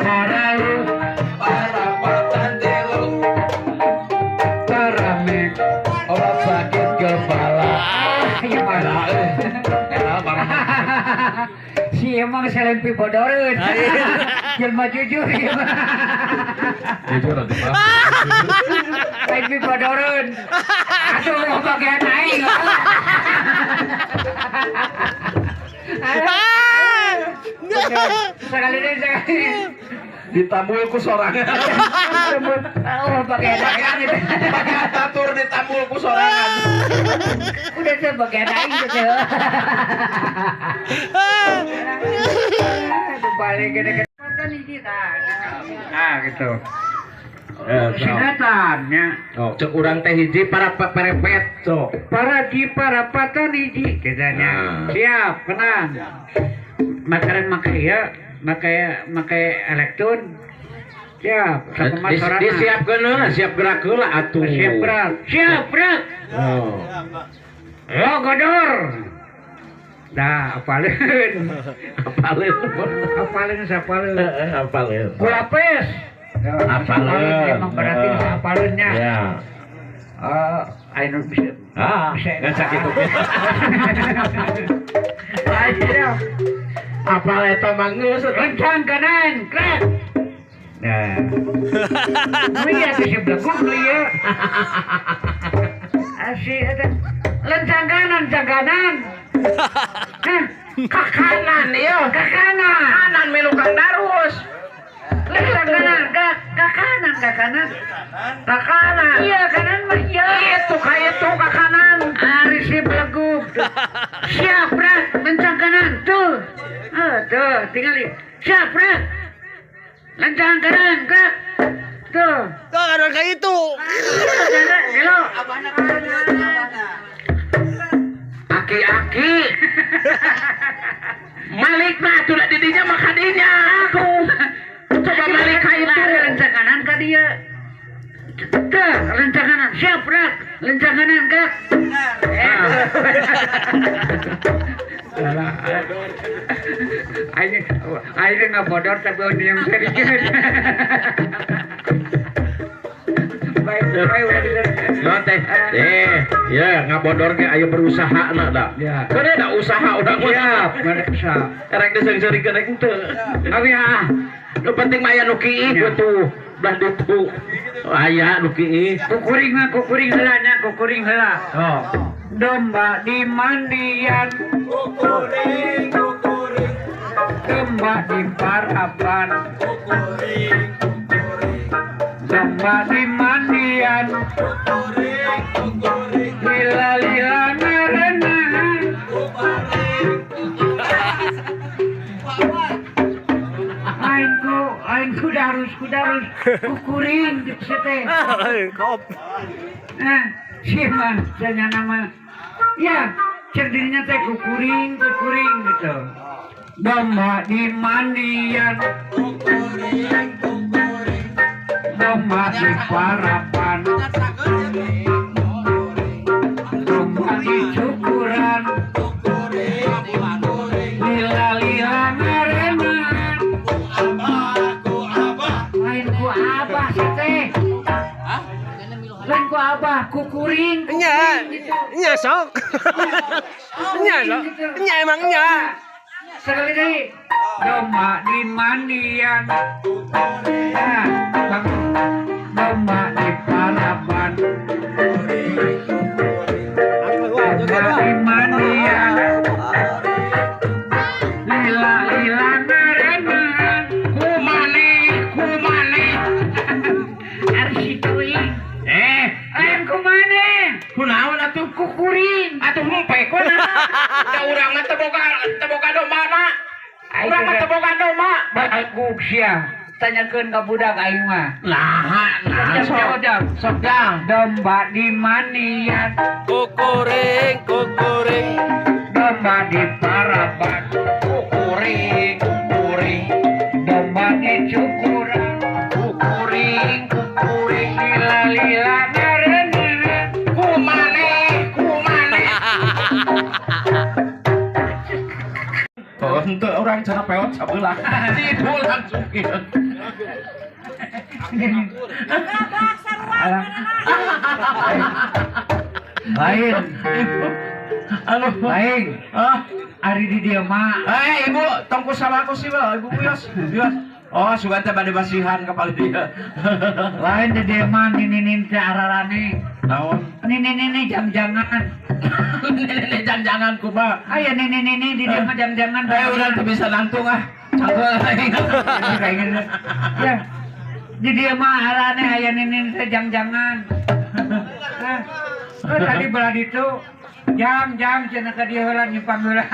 Haralu para patandelo Paramek obat sakit kepala. Gimana? Si emang selain pibodoreun. Jelma jujur gimana? Jujur nanti Pak. Selain pibodoreun. Aduh bagian aing. Sekali deh sekali. Ditambul ku sorangan. Oh bagian aing. Pakai tatur ditambul ku sorangan. Udah saya bagian aing gitu. Aduh balik gede-gede. Ah gitu. Sinatan ya. Oh, cek urang teh hiji para perepet so. Para paton hiji katanya. Siap, tenang. Makaran makai elektron. Siap, sakumaha sorangan. Disiapkeun heula, siap gerak heula atuh. Siap gerak. Siap gerak. Oh. Lo godor. Dah, apalin. Apalin sapalin. Apaleun. Kulapes. Apalin. Emang berarti apalinnya. Ya. Ayo bisa. Bisa nggak sakit tuh. Ayo. Apal eta manggeus. Lencang kanan, krek. Nah. Nu ieu atuh si blekuk nu ieu. Asih eta. Lencang kanan. Hah, ka kanan ieu, ka kanan. Kanan milu Kang Darus. Lencang kanan, ka kanan. Ka kanan. Iya, kanan mah iya. Itu ka kanan. Ari si blekuk. Siap, Brak. Lencang kanan. Tuh. Tuh, tinggal lihat. Siap, Brak. Lencang kanan, Brak. Tuh. Tuh ada kayak itu. Halo. Aki-aki. Malik mah tuh di dinya mah kadinya aku. Coba balik ka itu. Lencang kanan ka dia. Tuh, lencang kanan. Siap, Brak. Lencang kanan, Kak. Ayo nggak bodor tapi ini yang serius. Baik. Teh, ya ngabodor ge ayo berusaha na da. Ya. Kada da usaha udah Siap, mana bisa. Erek diseureung-seureungkeun rek henteu. Abi ah. Nu penting mah aya nu kieu tuh. Belah ditu. Aya nu kieu. Kukuring heula nya, kukuring heula. Oh. Domba di mandian. Kukuring. Domba di parapan. Domba di mandian. Lila ngarenahan. Ainku darus kukuring gitu teh. Kop. Siapa saya nama? Ya, cerdinya teh kukuring gitu. Domba di mandian. Domba di parapan. Domba di cukuran. Lila ngarenahan. Lain ku abah sih teh. Lain ku abah kukuring. Nya sok. Nya emangnya. Sekali deh. Domba di mandian. Nah, bang. Domba di parapan. Domba di mandian. Lila ngarenahan. Kumane. Arsituing. Ayam kumane. Kunaon atuh kukuring. Atuh mumpek kuna. Da urang mah teu boga domana. Urang mah teu boga doma. Bagug sia. Tanyakeun ka budak aing mah. Nah, sok dang. Domba di manian. Kukuring. Domba di parapan. Kukuring. Domba di cukuran. Kukuring. Lila ngarenahan. Kumane. Oh, ente orang cenah peot sabelah. Itu langsung kieu. Lain. Anu, Lain. Ari di dia mah. ibu, tong ku salaku sih, Ibu Wios. Wios. Oh, sugan teh bade basihan kapal dia. Lain di dia mah ninin teh ararane. Naon? Nini jam-jangan. Ini jangan kuba. Aya nini di dia mah jam-jangan. Udah tuh bisa nantung ah. Cangkel aing. Kayak gitu. Ya. Di dia mah arane aya nini teh jam-jangan. Tadi belah itu jam cenah ka dia heula nyumpang heula.